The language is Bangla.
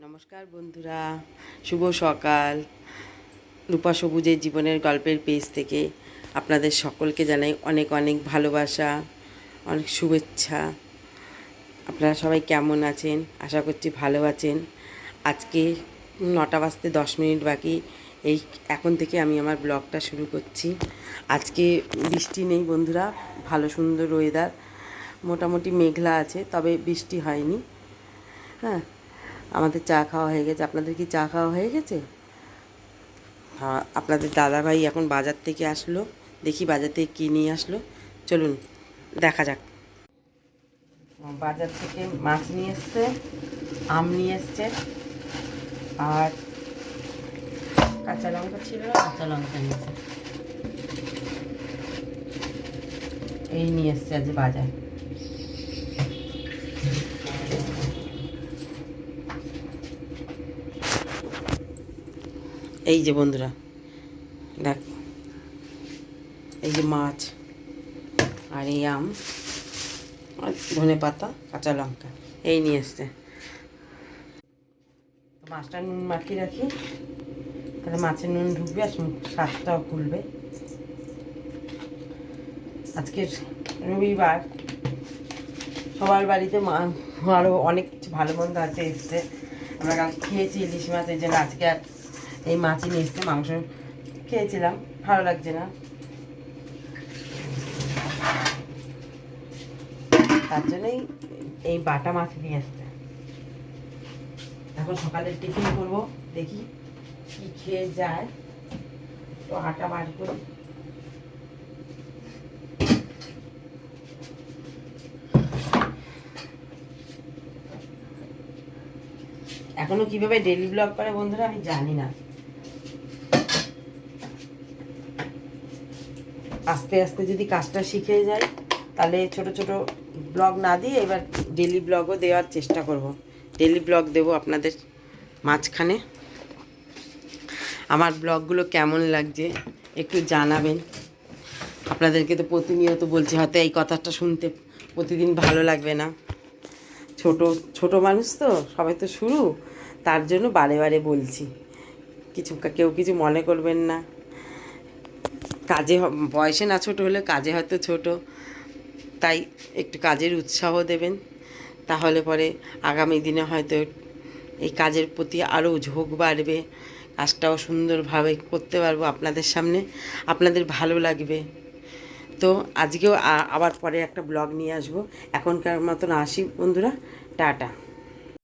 নমস্কার বন্ধুরা, শুভ সকাল। রূপা সবুজের জীবনের গল্পের পেজ থেকে আপনাদের সকলকে জানাই অনেক অনেক ভালোবাসা, অনেক শুভেচ্ছা। আপনারা সবাই কেমন আছেন? আশা করছি ভালো আছেন। আজকে 9টা বাজতে 10 মিনিট বাকি। এই এখন থেকে আমি আমার ব্লগটা শুরু করছি। আজকে বৃষ্টি নেই বন্ধুরা, ভালো সুন্দর ওয়েদার, মোটামুটি মেঘলা আছে, তবে বৃষ্টি হয়নি। হ্যাঁ, আমাদের চা খাওয়া হয়ে গেছে। আপনাদের কি চা খাওয়া হয়ে গেছে? হ্যাঁ, আপনাদের দাদাভাই এখন বাজার থেকে আসলো। দেখি বাজার থেকে কী নিয়ে আসলো, চলুন দেখা যাক। বাজার থেকে মাছ নিয়ে এসছে, আম নিয়ে এসছে, আর কাঁচা লঙ্কা ছিল, কাঁচা লঙ্কা নিয়েছে। এই নিয়ে এসছে আজ বাজার। এই যে বন্ধুরা দেখ, এই যে মাছ আর এই আম আর ধনে পাতা, কাঁচা লঙ্কা এই নিয়ে এসছে। মাছটা নুন মাখিয়ে রাখি, তাহলে মাছের নুন ঢুকবে আর স্বাদটাও খুলবে। আজকের রবিবার, সবার বাড়িতে আরও অনেক কিছু ভালো মন্দ আছে এসছে। আমরা কাল খেয়েছি ইলিশ মাছ, এই জন্য আজকে আর এই মাছই নিয়ে এসছে। মাংস খেয়েছিলাম, ভালো লাগছে না, তার জন্যই এই বাটা মাছ নিয়ে আসছে। এখন সকালের টিফিন করব, দেখি কি খেয়ে যায়। তো আটা বার করি। এখনো কিভাবে ডেইলি ব্লগ করে বন্ধুরা আমি জানি না। আস্তে আস্তে যদি কাজটা শিখে যায়, তাহলে ছোট ছোট ব্লগ না দিয়ে এবার ডেইলি ব্লগও দেওয়ার চেষ্টা করব। ডেইলি ব্লগ দেবো আপনাদের মাঝখানে। আমার ব্লগগুলো কেমন লাগছে একটু জানাবেন। আপনাদেরকে তো প্রতিনিয়ত বলছি, হয়তো এই কথাটা শুনতে প্রতিদিন ভালো লাগবে না। ছোট ছোট মানুষ তো, সবাই তো শুরু, তার জন্য বারে বারে বলছি। কেউ কিছু মনে করবেন না। কাজে বয়সে না ছোট হলে কাজে হয়তো ছোট, তাই একটু কাজের উৎসাহ দেবেন। তাহলে পরে আগামী দিনে হয়তো এই কাজের প্রতি আরও ঝোঁক বাড়বে, কাজটাও সুন্দরভাবে করতে পারবো আপনাদের সামনে, আপনাদের ভালো লাগবে। তো আজকেও আবার পরে একটা ব্লগ নিয়ে আসবো। এখনকার মতন আসি বন্ধুরা, টাটা।